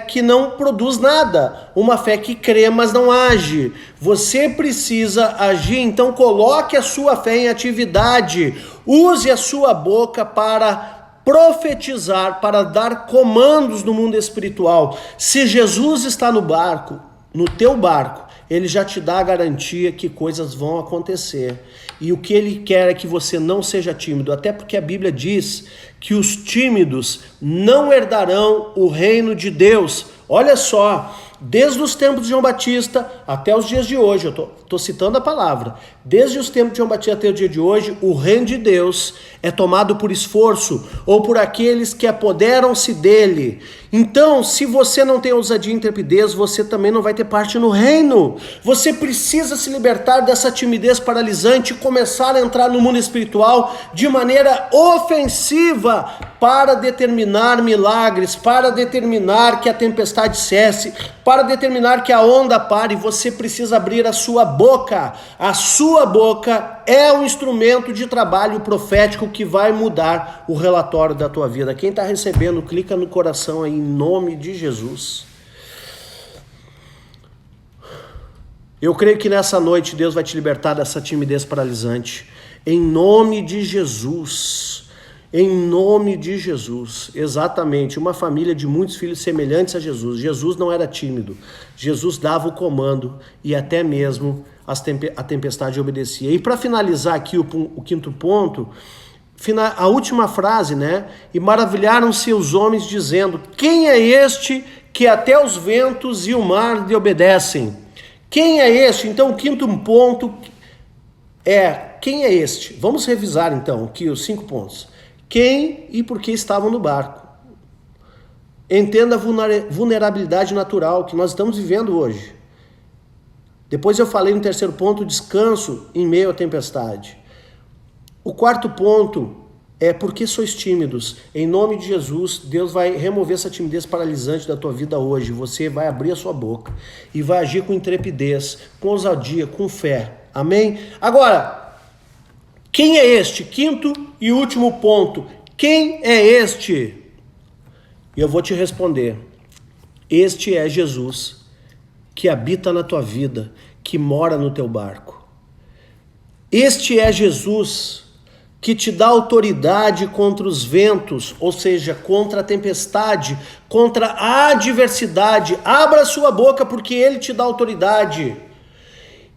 que não produz nada, uma fé que crê, mas não age. Você precisa agir, então coloque a sua fé em atividade, use a sua boca para profetizar, para dar comandos no mundo espiritual. Se Jesus está no barco, no teu barco, ele já te dá a garantia que coisas vão acontecer. E o que ele quer é que você não seja tímido, até porque a Bíblia diz que os tímidos não herdarão o reino de Deus. Olha só, desde os tempos de João Batista até os dias de hoje, eu estou citando a palavra, desde os tempos de João Batista até o dia de hoje, o reino de Deus é tomado por esforço ou por aqueles que apoderam-se dele. Então, se você não tem ousadia e intrepidez, você também não vai ter parte no reino. Você precisa se libertar dessa timidez paralisante e começar a entrar no mundo espiritual de maneira ofensiva para determinar milagres, para determinar que a tempestade cesse, para determinar que a onda pare. Você precisa abrir a sua boca. A sua boca é um instrumento de trabalho profético que vai mudar o relatório da tua vida. Quem está recebendo, clica no coração aí, em nome de Jesus. Eu creio que nessa noite Deus vai te libertar dessa timidez paralisante. Em nome de Jesus. Em nome de Jesus. Exatamente. Uma família de muitos filhos semelhantes a Jesus. Jesus não era tímido. Jesus dava o comando e até mesmo a tempestade obedecia. E para finalizar aqui o quinto ponto, a última frase, né? E maravilharam-se os homens dizendo, quem é este que até os ventos e o mar lhe obedecem? Quem é este? Então o quinto ponto é, quem é este? Vamos revisar então aqui os 5 pontos. Quem e por que estavam no barco? Entenda a vulnerabilidade natural que nós estamos vivendo hoje. Depois eu falei no terceiro ponto, descanso em meio à tempestade. O quarto ponto é porque sois tímidos. Em nome de Jesus, Deus vai remover essa timidez paralisante da tua vida hoje. Você vai abrir a sua boca e vai agir com intrepidez, com ousadia, com fé. Amém? Agora, quem é este? Quinto e último ponto. Quem é este? E eu vou te responder. Este é Jesus, que habita na tua vida, que mora no teu barco. Este é Jesus que te dá autoridade contra os ventos, ou seja, contra a tempestade, contra a adversidade. Abra sua boca, porque Ele te dá autoridade.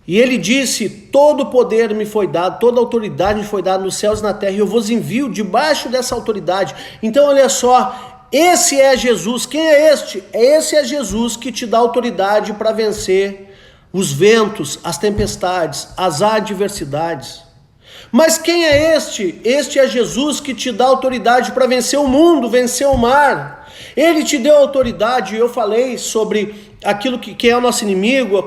E Ele disse: todo poder me foi dado, toda autoridade me foi dada nos céus e na terra, e eu vos envio debaixo dessa autoridade. Então olha só, esse é Jesus. Quem é este? Esse é Jesus que te dá autoridade para vencer os ventos, as tempestades, as adversidades. Mas quem é este? Este é Jesus que te dá autoridade para vencer o mundo, vencer o mar. Ele te deu autoridade. Eu falei sobre aquilo que é o nosso inimigo.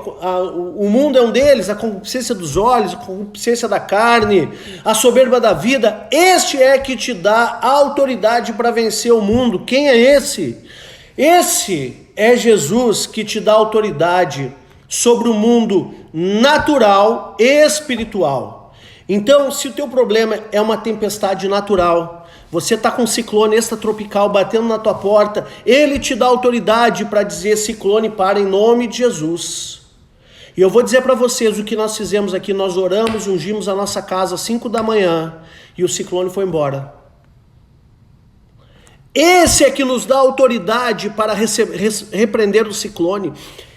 O mundo é um deles, a concupiscência dos olhos, a concupiscência da carne, a soberba da vida. Este é que te dá autoridade para vencer o mundo. Quem é esse? Esse é Jesus que te dá autoridade sobre o mundo natural e espiritual. Então, se o teu problema é uma tempestade natural, você está com um ciclone extratropical batendo na tua porta, Ele te dá autoridade para dizer: ciclone, para, em nome de Jesus. E eu vou dizer para vocês o que nós fizemos aqui. Nós oramos, ungimos a nossa casa às 5 da manhã e o ciclone foi embora. Esse é que nos dá autoridade para repreender o ciclone.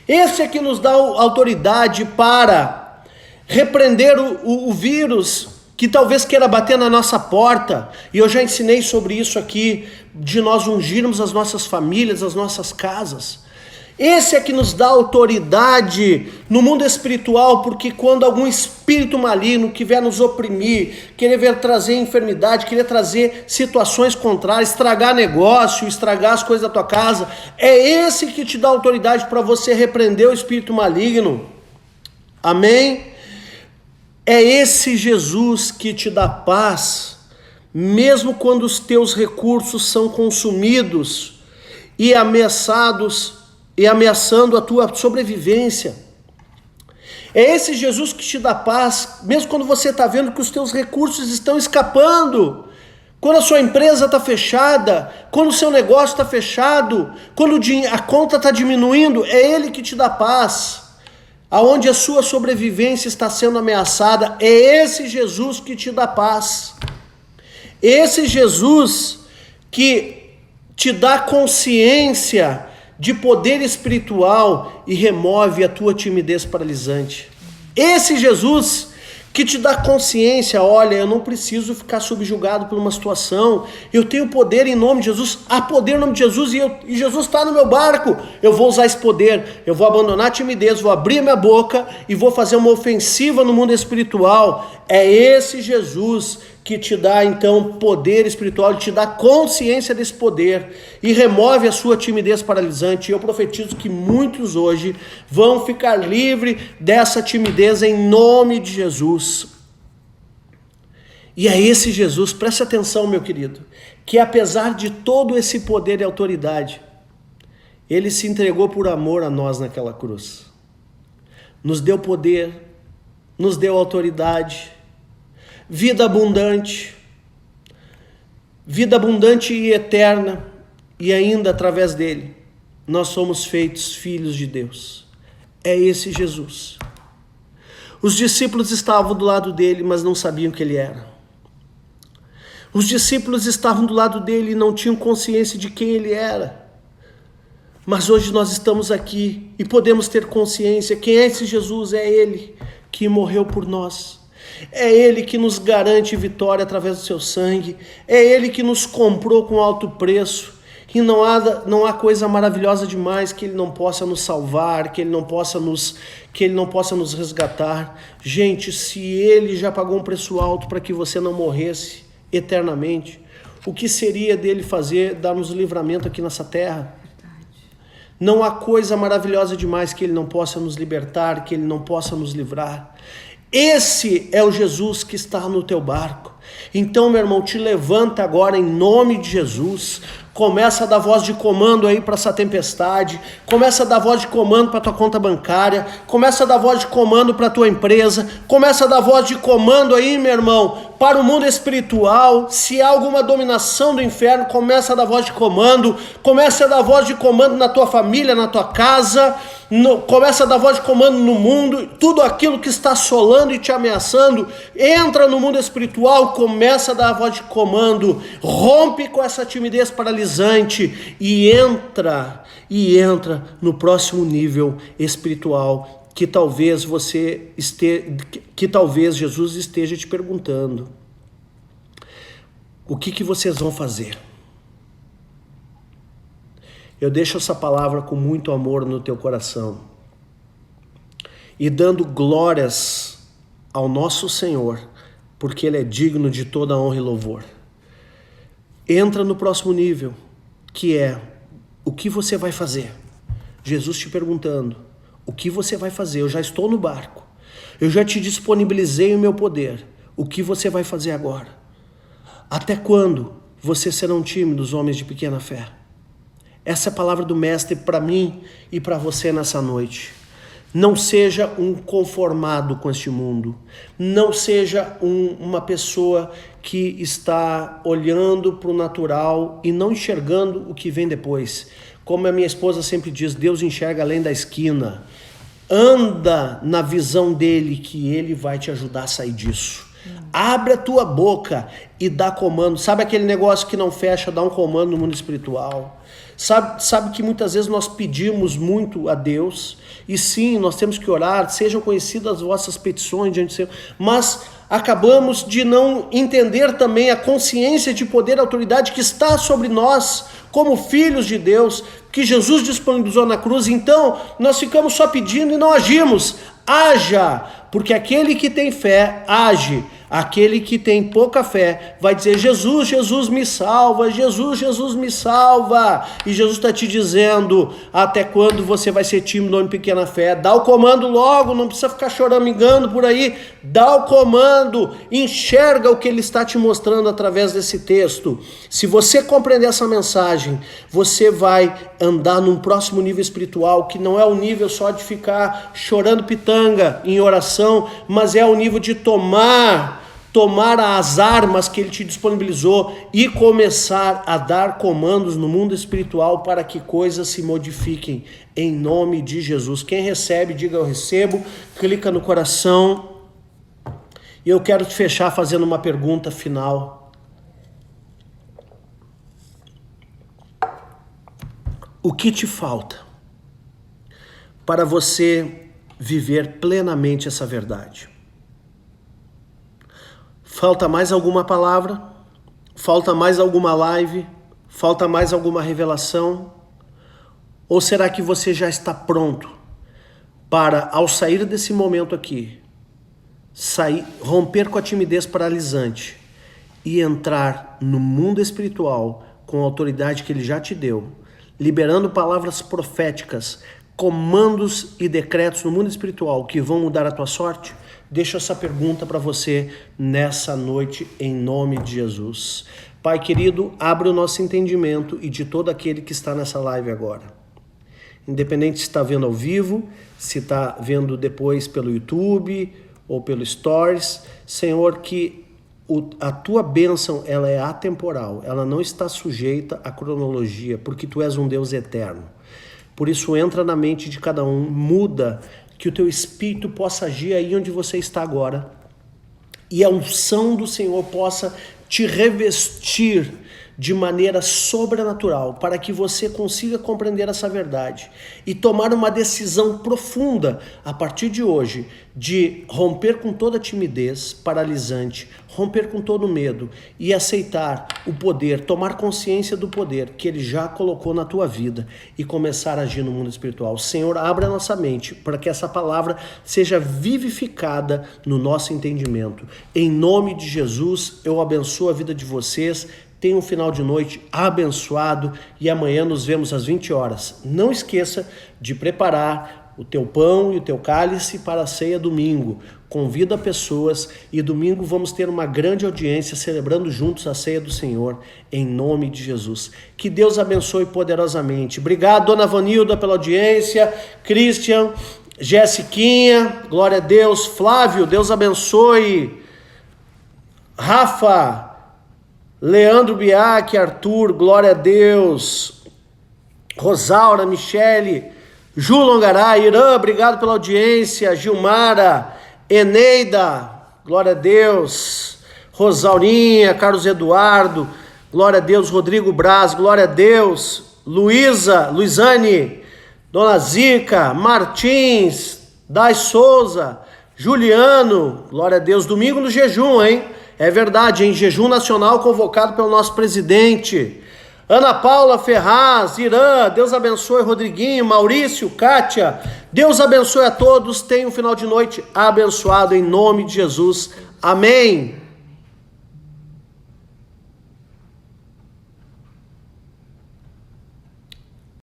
Esse é que nos dá autoridade para repreender o vírus que talvez queira bater na nossa porta. E eu já ensinei sobre isso aqui, de nós ungirmos as nossas famílias, as nossas casas. Esse é que nos dá autoridade no mundo espiritual, porque quando algum espírito maligno que vier nos oprimir, querer trazer enfermidade, querer trazer situações contrárias, estragar negócio, estragar as coisas da tua casa, é esse que te dá autoridade para você repreender o espírito maligno. Amém? É esse Jesus que te dá paz, mesmo quando os teus recursos são consumidos e ameaçando a tua sobrevivência. É esse Jesus que te dá paz, mesmo quando você está vendo que os teus recursos estão escapando, quando a sua empresa está fechada, quando o seu negócio está fechado, quando a conta está diminuindo. É Ele que te dá paz. Aonde a sua sobrevivência está sendo ameaçada, é esse Jesus que te dá paz. Esse Jesus que te dá consciência de poder espiritual e remove a tua timidez paralisante. Esse Jesus que te dá consciência: olha, eu não preciso ficar subjugado por uma situação, eu tenho poder em nome de Jesus, há poder em nome de Jesus, e Jesus está no meu barco. Eu vou usar esse poder, eu vou abandonar a timidez, vou abrir minha boca e vou fazer uma ofensiva no mundo espiritual. É esse Jesus que te dá então poder espiritual, te dá consciência desse poder e remove a sua timidez paralisante. E eu profetizo que muitos hoje vão ficar livres dessa timidez em nome de Jesus. E é esse Jesus, preste atenção, meu querido, que apesar de todo esse poder e autoridade, Ele se entregou por amor a nós naquela cruz. Nos deu poder, nos deu autoridade, vida abundante e eterna, e ainda através dele, nós somos feitos filhos de Deus. É esse Jesus. Os discípulos estavam do lado dele, mas não sabiam que ele era. Os discípulos estavam do lado dele e não tinham consciência de quem ele era. Mas hoje nós estamos aqui e podemos ter consciência. Quem é esse Jesus? É Ele que morreu por nós. É Ele que nos garante vitória através do seu sangue. É Ele que nos comprou com alto preço. E não há coisa maravilhosa demais que Ele não possa nos salvar, que Ele não possa nos resgatar. Gente, se Ele já pagou um preço alto para que você não morresse eternamente, o que seria dele fazer, dar-nos livramento aqui nessa terra? Não há coisa maravilhosa demais que Ele não possa nos libertar, que Ele não possa nos livrar. Esse é o Jesus que está no teu barco. Então, meu irmão, te levanta agora em nome de Jesus. Começa a dar voz de comando aí para essa tempestade, começa a dar voz de comando para tua conta bancária, começa a dar voz de comando para tua empresa, começa a dar voz de comando aí, meu irmão, para o mundo espiritual. Se há alguma dominação do inferno, começa a dar voz de comando, começa a dar voz de comando na tua família, na tua casa, começa a dar voz de comando no mundo. Tudo aquilo que está assolando e te ameaçando, entra no mundo espiritual, começa a dar voz de comando, rompe com essa timidez paralisante e entra no próximo nível espiritual que talvez Jesus esteja te perguntando. O que vocês vão fazer? Eu deixo essa palavra com muito amor no teu coração e dando glórias ao nosso Senhor, porque Ele é digno de toda honra e louvor. Entra no próximo nível, que é o que você vai fazer. Jesus te perguntando, o que você vai fazer? Eu já estou no barco, eu já te disponibilizei o meu poder, o que você vai fazer agora? Até quando vocês serão tímidos, homens de pequena fé? Essa é a palavra do Mestre para mim e para você nessa noite. Não seja um conformado com este mundo. Não seja uma pessoa que está olhando para o natural e não enxergando o que vem depois. Como a minha esposa sempre diz, Deus enxerga além da esquina. Anda na visão dele que ele vai te ajudar a sair disso. Abre a tua boca e dá comando. Sabe aquele negócio que não fecha, dá um comando no mundo espiritual? Sabe que muitas vezes nós pedimos muito a Deus, e sim, nós temos que orar, sejam conhecidas as vossas petições diante do Senhor, mas acabamos de não entender também a consciência de poder e autoridade que está sobre nós, como filhos de Deus, que Jesus disponibilizou na cruz. Então, nós ficamos só pedindo e não agimos. Haja, porque aquele que tem fé, age. Aquele que tem pouca fé vai dizer, Jesus, Jesus me salva, Jesus, Jesus me salva. E Jesus está te dizendo, até quando você vai ser tímido ou em pequena fé? Dá o comando logo, não precisa ficar choramingando por aí. Dá o comando, enxerga o que ele está te mostrando através desse texto. Se você compreender essa mensagem, você vai andar num próximo nível espiritual, que não é o nível só de ficar chorando pitanga em oração, mas é o nível de tomar as armas que ele te disponibilizou e começar a dar comandos no mundo espiritual para que coisas se modifiquem em nome de Jesus. Quem recebe, diga eu recebo, clica no coração. E eu quero te fechar fazendo uma pergunta final. O que te falta para você viver plenamente essa verdade? Falta mais alguma palavra? Falta mais alguma live? Falta mais alguma revelação? Ou será que você já está pronto para, ao sair desse momento aqui, romper com a timidez paralisante e entrar no mundo espiritual com a autoridade que ele já te deu, liberando palavras proféticas, comandos e decretos no mundo espiritual que vão mudar a tua sorte? Deixo essa pergunta para você nessa noite, em nome de Jesus. Pai querido, abre o nosso entendimento e de todo aquele que está nessa live agora. Independente se está vendo ao vivo, se está vendo depois pelo YouTube ou pelo Stories, Senhor, que a tua bênção ela é atemporal, ela não está sujeita à cronologia, porque tu és um Deus eterno. Por isso entra na mente de cada um, muda, que o teu Espírito possa agir aí onde você está agora e a unção do Senhor possa te revestir de maneira sobrenatural para que você consiga compreender essa verdade e tomar uma decisão profunda a partir de hoje de romper com toda timidez paralisante, romper com todo medo e aceitar o poder, tomar consciência do poder que Ele já colocou na tua vida e começar a agir no mundo espiritual. Senhor, abra a nossa mente para que essa palavra seja vivificada no nosso entendimento. Em nome de Jesus, eu abençoo a vida de vocês. Tenha um final de noite abençoado e amanhã nos vemos às 20 horas. Não esqueça de preparar o teu pão e o teu cálice para a ceia domingo. Convida pessoas e domingo vamos ter uma grande audiência celebrando juntos a ceia do Senhor, em nome de Jesus. Que Deus abençoe poderosamente. Obrigado, dona Vanilda, pela audiência. Christian, Jessiquinha, glória a Deus. Flávio, Deus abençoe. Rafa, Leandro Biac, Arthur, glória a Deus. Rosaura, Michele, Ju Longaray, Irã, obrigado pela audiência. Gilmara, Eneida, glória a Deus. Rosaurinha, Carlos Eduardo, glória a Deus. Rodrigo Braz, glória a Deus. Luizane, Dona Zica, Martins, Dai Souza, Juliano, glória a Deus. Domingo no jejum, hein? É verdade, em jejum nacional convocado pelo nosso presidente. Ana Paula Ferraz, Irã, Deus abençoe. Rodriguinho, Maurício, Kátia, Deus abençoe a todos. Tenha um final de noite abençoado em nome de Jesus. Amém.